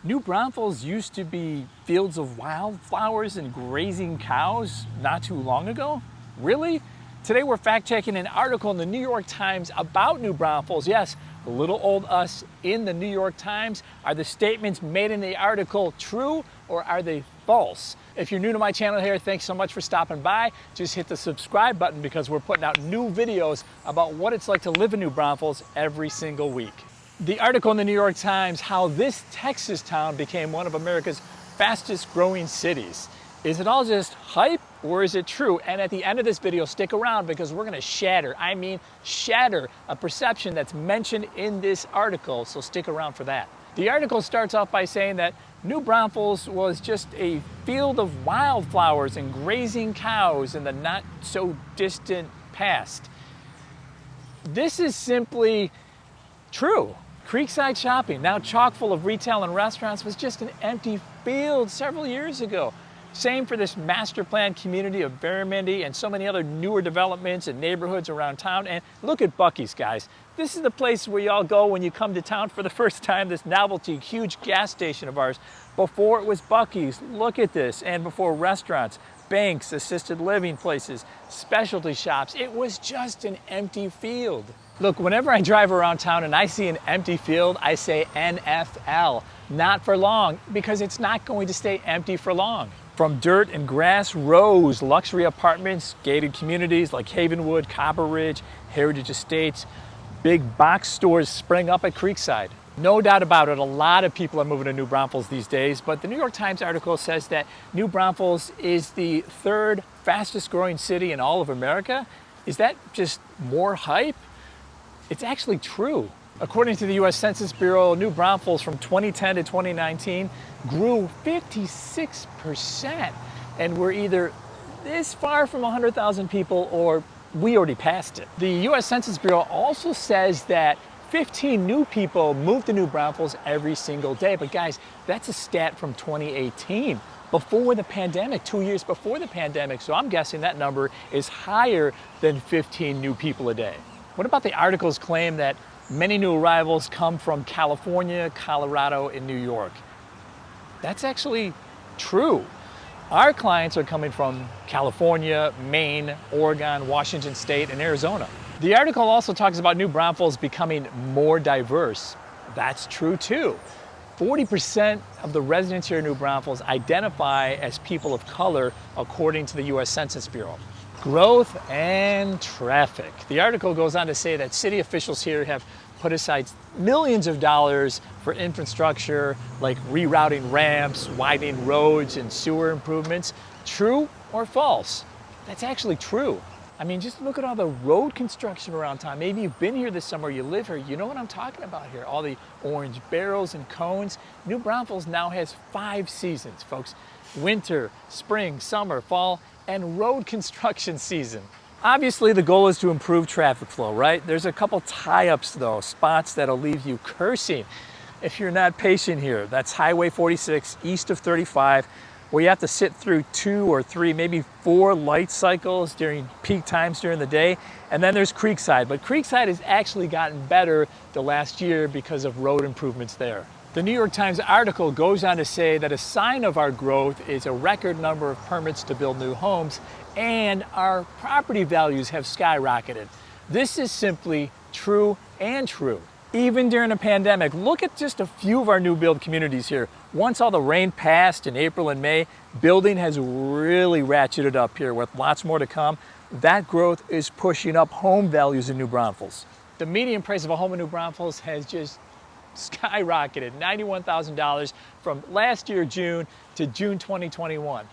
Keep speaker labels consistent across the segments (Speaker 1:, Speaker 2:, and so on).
Speaker 1: New Braunfels used to be fields of wildflowers and grazing cows not too long ago? Really? Today we're fact-checking an article in the New York Times about New Braunfels. Yes, the little old us in the New York Times. Are the statements made in the article true or are they false? If you're new to my channel here, thanks so much for stopping by. Just hit the subscribe button because we're putting out new videos about what it's like to live in New Braunfels every single week. The article in the New York Times, how this Texas town became one of America's fastest growing cities. Is it all just hype or is it true? And at the end of this video, stick around because we're gonna shatter a perception that's mentioned in this article, so stick around for that. The article starts off by saying that New Braunfels was just a field of wildflowers and grazing cows in the not so distant past. This is simply true. Creekside Shopping, now chock full of retail and restaurants, was just an empty field several years ago. Same for this master plan community of Barramundi and so many other newer developments and neighborhoods around town. And look at Buc-ee's, guys. This is the place where y'all go when you come to town for the first time, this novelty, huge gas station of ours. Before it was Buc-ee's, look at this, and before restaurants, banks, assisted living places, specialty shops, it was just an empty field. Look, whenever I drive around town and I see an empty field, I say NFL, not for long, because it's not going to stay empty for long. From dirt and grass rows, luxury apartments, gated communities like Havenwood, Copper Ridge, Heritage Estates, big box stores spring up at Creekside. No doubt about it, a lot of people are moving to New Braunfels these days, but the New York Times article says that New Braunfels is the third fastest growing city in all of America. Is that just more hype? It's actually true. According to the U.S. Census Bureau, New Braunfels from 2010 to 2019 grew 56%. And we're either this far from 100,000 people or we already passed it. The U.S. Census Bureau also says that 15 new people move to New Braunfels every single day. But guys, that's a stat from 2018, before the pandemic, 2 years before the pandemic. So I'm guessing that number is higher than 15 new people a day. What about the article's claim that many new arrivals come from California, Colorado, and New York? That's actually true. Our clients are coming from California, Maine, Oregon, Washington State, and Arizona. The article also talks about New Braunfels becoming more diverse. That's true too. 40% of the residents here in New Braunfels identify as people of color, according to the U.S. Census Bureau. Growth and traffic. The article goes on to say that city officials here have put aside millions of dollars for infrastructure like rerouting ramps, widening roads, and sewer improvements. True or false? That's actually true. I mean, just look at all the road construction around town. Maybe you've been here this summer, you live here, you know what I'm talking about here. All the orange barrels and cones. New Braunfels now has 5 seasons, folks. Winter, spring, summer, fall, and road construction season. Obviously, the goal is to improve traffic flow, right? There's a couple tie-ups though, spots that'll leave you cursing if you're not patient here. That's Highway 46 east of 35, where you have to sit through 2 or 3, maybe 4 light cycles during peak times during the day. And then there's Creekside, but Creekside has actually gotten better the last year because of road improvements there. The New York Times article goes on to say that a sign of our growth is a record number of permits to build new homes, and our property values have skyrocketed. This is simply true and true. Even during a pandemic, look at just a few of our new build communities here. Once all the rain passed in April and May, building has really ratcheted up here with lots more to come. That growth is pushing up home values in New Braunfels. The median price of a home in New Braunfels has just skyrocketed, $91,000 from last year, June, to June 2021.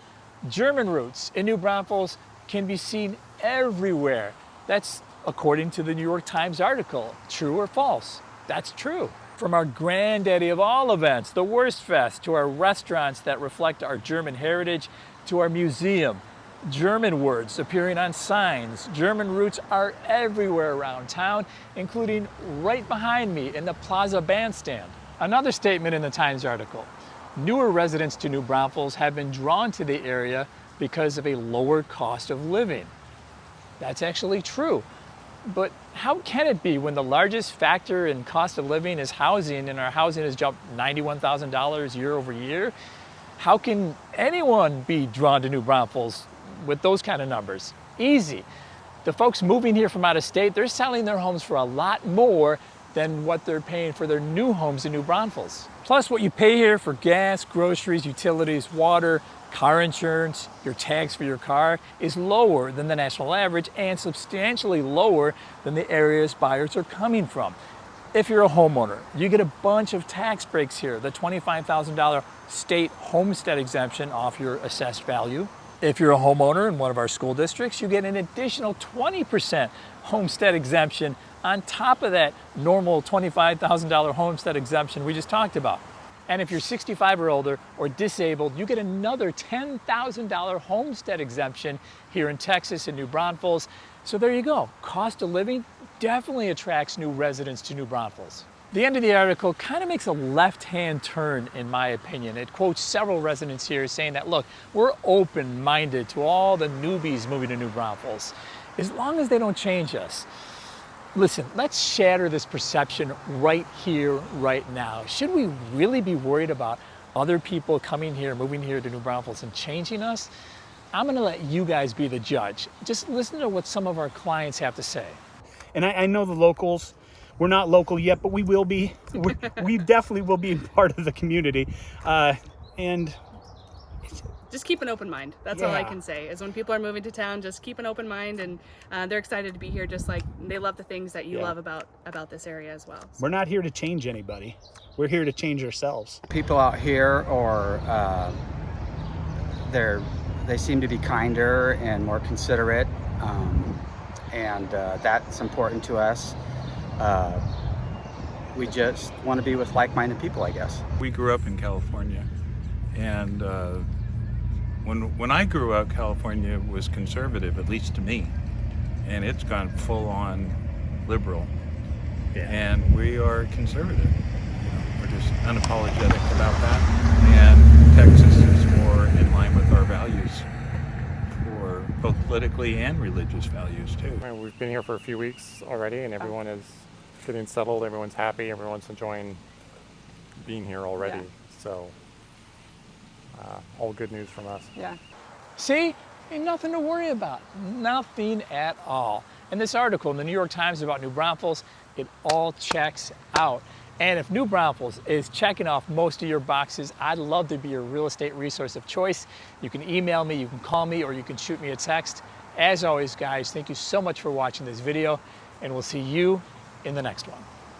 Speaker 1: German roots in New Braunfels can be seen everywhere. That's according to the New York Times article. True or false? That's true. From our granddaddy of all events, the Wurst Fest, to our restaurants that reflect our German heritage, to our museum, German words appearing on signs. German roots are everywhere around town, including right behind me in the Plaza Bandstand. Another statement in the Times article. Newer residents to New Braunfels have been drawn to the area because of a lower cost of living. That's actually true. But how can it be when the largest factor in cost of living is housing, and our housing has jumped $91,000 year over year? How can anyone be drawn to New Braunfels with those kind of numbers? Easy. The folks moving here from out of state, they're selling their homes for a lot more than what they're paying for their new homes in New Braunfels. Plus, what you pay here for gas, groceries, utilities, water, car insurance, your tax for your car is lower than the national average and substantially lower than the areas buyers are coming from. If you're a homeowner, you get a bunch of tax breaks here. The $25,000 state homestead exemption off your assessed value. If you're a homeowner in one of our school districts, you get an additional 20% homestead exemption on top of that normal $25,000 homestead exemption we just talked about. And if you're 65 or older or disabled, you get another $10,000 homestead exemption here in Texas and New Braunfels. So there you go. Cost of living definitely attracts new residents to New Braunfels. The end of the article kind of makes a left-hand turn, in my opinion. It quotes several residents here saying that, look, we're open-minded to all the newbies moving to New Braunfels, as long as they don't change us. Listen, let's shatter this perception right here, right now. Should we really be worried about other people coming here, moving here to New Braunfels and changing us? I'm gonna let you guys be the judge. Just listen to what some of our clients have to say.
Speaker 2: And I know the locals, we're not local yet, but we will be. We definitely will be part of the community. And
Speaker 3: just keep an open mind. That's all I can say, is when people are moving to town, just keep an open mind, and they're excited to be here, just like they love the things that you love about this area as well. So.
Speaker 2: We're not here to change anybody. We're here to change ourselves.
Speaker 4: People out here they seem to be kinder and more considerate, and that's important to us. We just want to be with like-minded people, I guess.
Speaker 5: We grew up in California, and when I grew up, California was conservative, at least to me, and it's gone full-on liberal. And we are conservative. We're just unapologetic about that, and Texas is more in line with our values, for both politically and religious values too.
Speaker 6: I mean, we've been here for a few weeks already, and everyone is getting settled, everyone's happy, everyone's enjoying being here already. So all good news from us.
Speaker 1: See, ain't nothing to worry about, nothing at all. And this article in the New York Times about New Braunfels, it all checks out. And if New Braunfels is checking off most of your boxes, I'd love to be your real estate resource of choice. You can email me, you can call me, or you can shoot me a text. As always, guys, thank you so much for watching this video, and we'll see you in the next one.